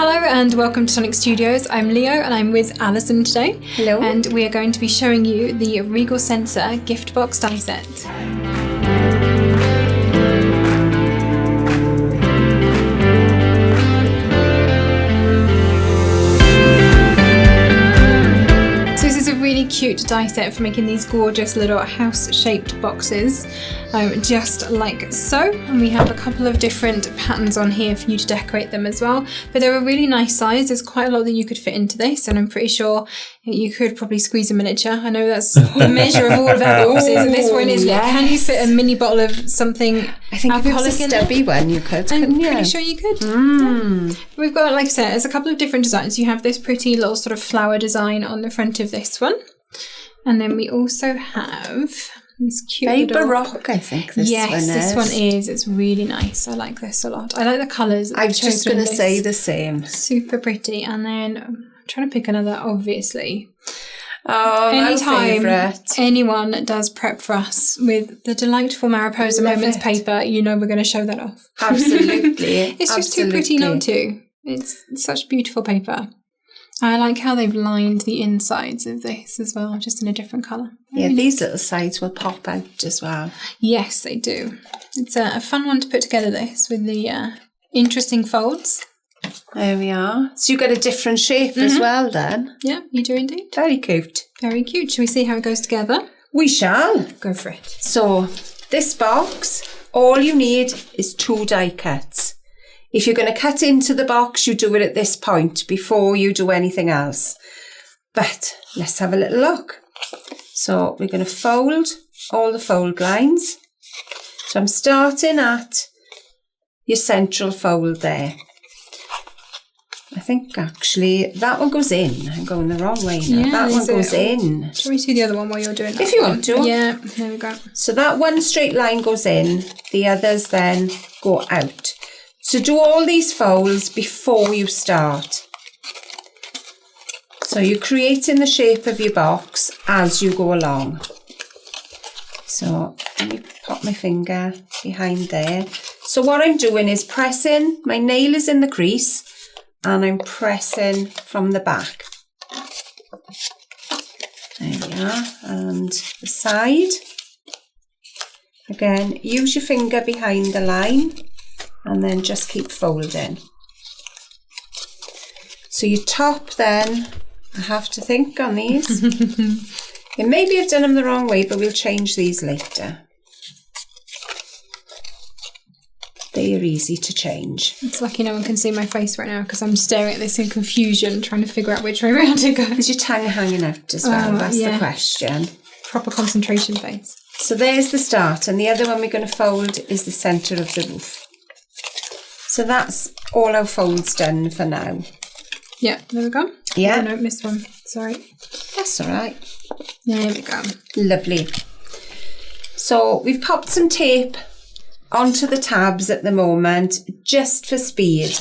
Hello and welcome to Tonic Studios. I'm Leo and I'm with Alison today. Hello. And we are going to be showing you the Regal Censer gift box die set. Really cute die set for making these gorgeous little house-shaped boxes, just like so. And we have a couple of different patterns on here for you to decorate them as well. But they're a really nice size. There's quite a lot that you could fit into this, and I'm pretty sure you could probably squeeze a miniature. I know that's the measure of all of our boxes, and this one is. Yes. Can you fit a mini bottle of something? I think if it was a stubby one, you could. I'm pretty sure you could. Yeah. We've got, like I said, there's a couple of different designs. You have this pretty little sort of flower design on the front of this one. And then we also have this cute very little... baroque, I think this one is. Yes, this one is. It's really nice. I like this a lot. I like the colours. I was just going to say the same. Super pretty. And then I'm trying to pick another, obviously. Oh, anytime my favourite. Anyone does prep for us with the delightful Mariposa Moments paper, you know we're going to show that off. Absolutely. It's just too pretty not to. It's such beautiful paper. I like how they've lined the insides of this as well, just in a different colour. Yeah, these little sides will pop out as well. Yes, they do. It's a fun one to put together, this, with the interesting folds. There we are. So you've got a different shape as well then. Yeah, you do indeed. Very cute. Very cute. Shall we see how it goes together? We shall. Go for it. So this box, all you need is 2 die cuts. If you're going to cut into the box, you do it at this point before you do anything else. But let's have a little look. So we're going to fold all the fold lines. So I'm starting at your central fold there. I think actually that one goes in. I'm going the wrong way now. Yeah, that one goes in. Shall we see the other one while you're doing that? If you want to. Yeah, there we go. So that one straight line goes in. The others then go out. So do all these folds before you start. So you're creating the shape of your box as you go along. So let me pop my finger behind there. So what I'm doing is pressing, my nail is in the crease and I'm pressing from the back. There we are. And the side. Again, use your finger behind the line. And then just keep folding. So your top then, I have to think on these. And maybe I've done them the wrong way, but we'll change these later. They are easy to change. It's lucky no one can see my face right now because I'm staring at this in confusion, trying to figure out which way around to go. Is your tongue hanging out as well? That's the question. Proper concentration face. So there's the start, and the other one we're going to fold is the centre of the roof. So that's all our folds done for now. Yeah, there we go. Yeah. Oh no, missed one. Sorry. That's all right. There we go. Lovely. So we've popped some tape onto the tabs at the moment, just for speed.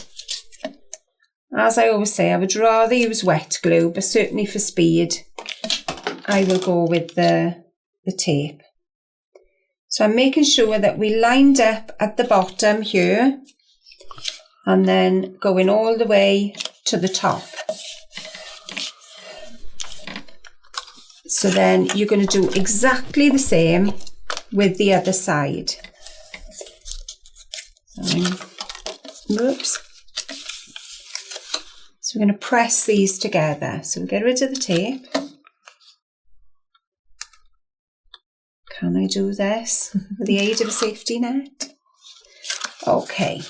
As I always say, I would rather use wet glue, but certainly for speed, I will go with the tape. So I'm making sure that we lined up at the bottom here, and then going all the way to the top. So then you're going to do exactly the same with the other side. Oops. So we're going to press these together. So we'll get rid of the tape. Can I do this with the aid of a safety net? Okay.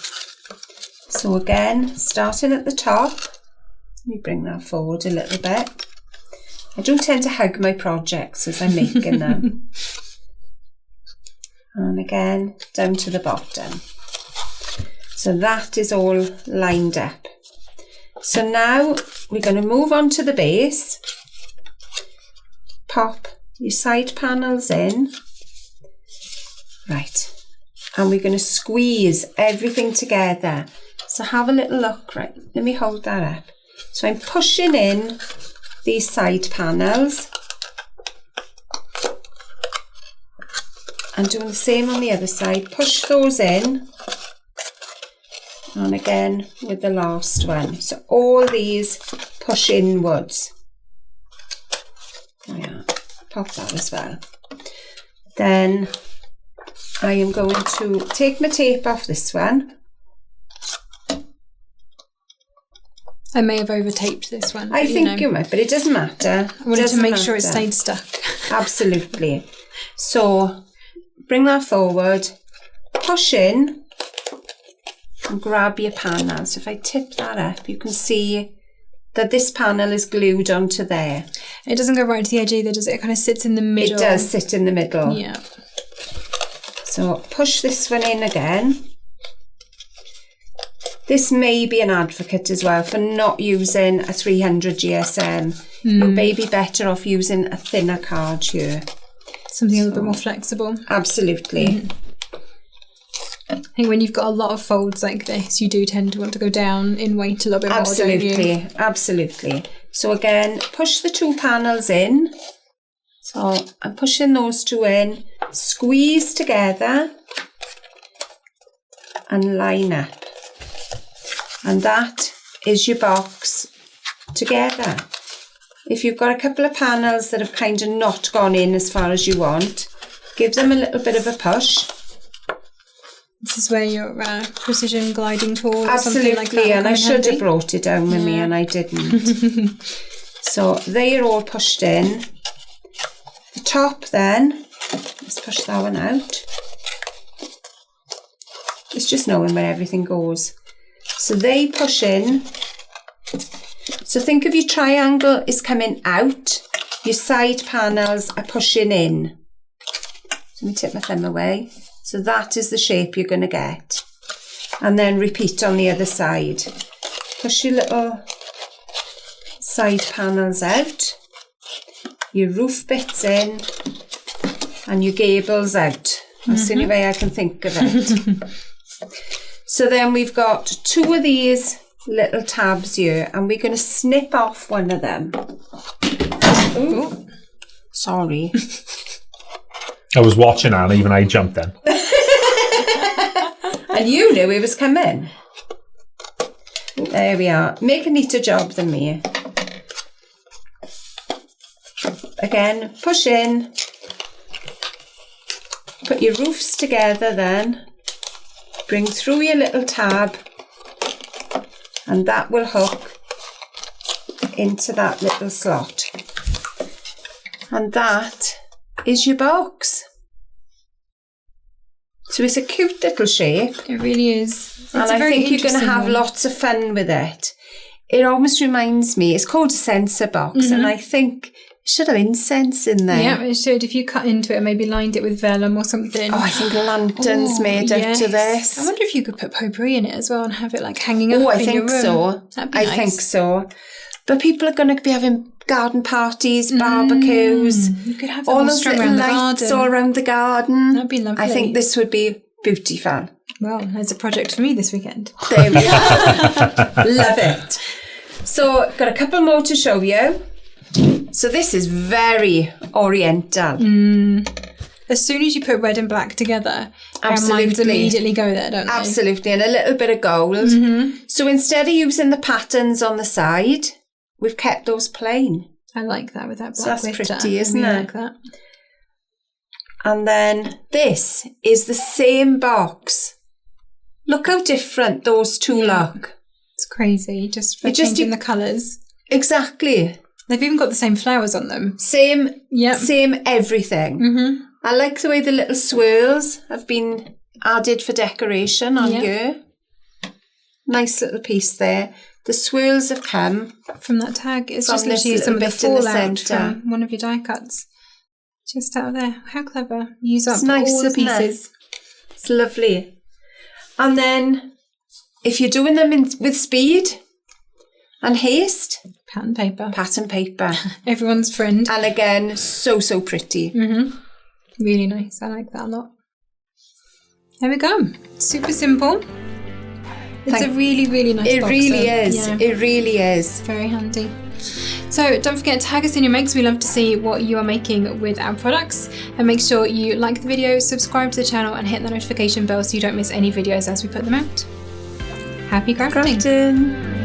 So again, starting at the top, let me bring that forward a little bit. I do tend to hug my projects as I'm making them. And again, down to the bottom. So that is all lined up. So now we're going to move on to the base. Pop your side panels in. Right. And we're going to squeeze everything together. So have a little look, right? Let me hold that up. So I'm pushing in these side panels and doing the same on the other side. Push those in And again with the last one. So all these push inwards. There we are. Pop that as well. Then I am going to take my tape off this one. I may have over-taped this one. I think you might, but it doesn't matter. I wanted to make sure it stayed stuck. Absolutely. So bring that forward, push in, and grab your panel. So if I tip that up, you can see that this panel is glued onto there. It doesn't go right to the edge either, does it? It kind of sits in the middle. It does sit in the middle. Yeah. So push this one in again. This may be an advocate as well for not using a 300 GSM. You may be better off using a thinner card here. Something a little bit more flexible. Absolutely. I think when you've got a lot of folds like this, you do tend to want to go down in weight a little bit more, Absolutely, don't you? absolutely. So again, push the two panels in. So I'm pushing those two in, squeeze together and line up. And that is your box together. If you've got a couple of panels that have kind of not gone in as far as you want, give them a little bit of a push. This is where your precision gliding tool or Absolutely, something like that and I should have brought it down with me and I didn't. So they are all pushed in. The top then, let's push that one out. It's just knowing where everything goes. So they push in. So think of your triangle is coming out. Your side panels are pushing in. Let me take my thumb away. So that is the shape you're going to get. And then repeat on the other side. Push your little side panels out. Your roof bits in. And your gables out. That's the only way I can think of it. So then we've got two of these little tabs here and we're going to snip off one of them. Ooh. Sorry. I was watching Anna, even I jumped in. And you knew he was coming. There we are. Make a neater job than me. Again, push in. Put your roofs together then. Bring through your little tab and that will hook into that little slot. And that is your box. So it's a cute little shape. It really is. And I think you're going to have lots of fun with it. It almost reminds me, it's called a censer box and I think it should have incense in there. Yeah, it should. If you cut into it and maybe lined it with vellum or something. Oh, I think a lantern's made out of this. I wonder if you could put potpourri in it as well and have it like hanging up in your room. So. That'd be nice. I think so. But people are going to be having garden parties, barbecues. You could have all them those strung little around the lights garden. all around the garden. That'd be lovely. I think this would be beautiful. Well, there's a project for me this weekend. There we are. Love it. So, got a couple more to show you. So this is very oriental. As soon as you put red and black together, our minds Absolutely. immediately go there, don't they? Absolutely, and a little bit of gold. So instead of using the patterns on the side, we've kept those plain. I like that with that black So that's glitter. pretty, isn't I really it? like that. And then this is the same box. Look how different those two look. It's crazy, just for It just- changing the colours. Exactly. They've even got the same flowers on them. Same Yep. everything. I like the way the little swirls have been added for decoration on here. Nice little piece there. The swirls have come. From that tag, it's From just this literally some of the little bit in the fallout centre. from one of your die cuts. Just out there. How clever. Use up It's nice, all the isn't it? pieces. It's lovely. And then if you're doing them with speed and haste, Pattern paper. pattern paper. Everyone's friend. And again, so pretty. Really nice. I like that a lot. There we go. Super simple. It's a really, really nice It box. really is. Yeah. It really is. Very handy. So don't forget to tag us in your makes. We love to see what you are making with our products, and make sure you like the video, subscribe to the channel and hit the notification bell so you don't miss any videos as we put them out. Happy crafting. Crafting.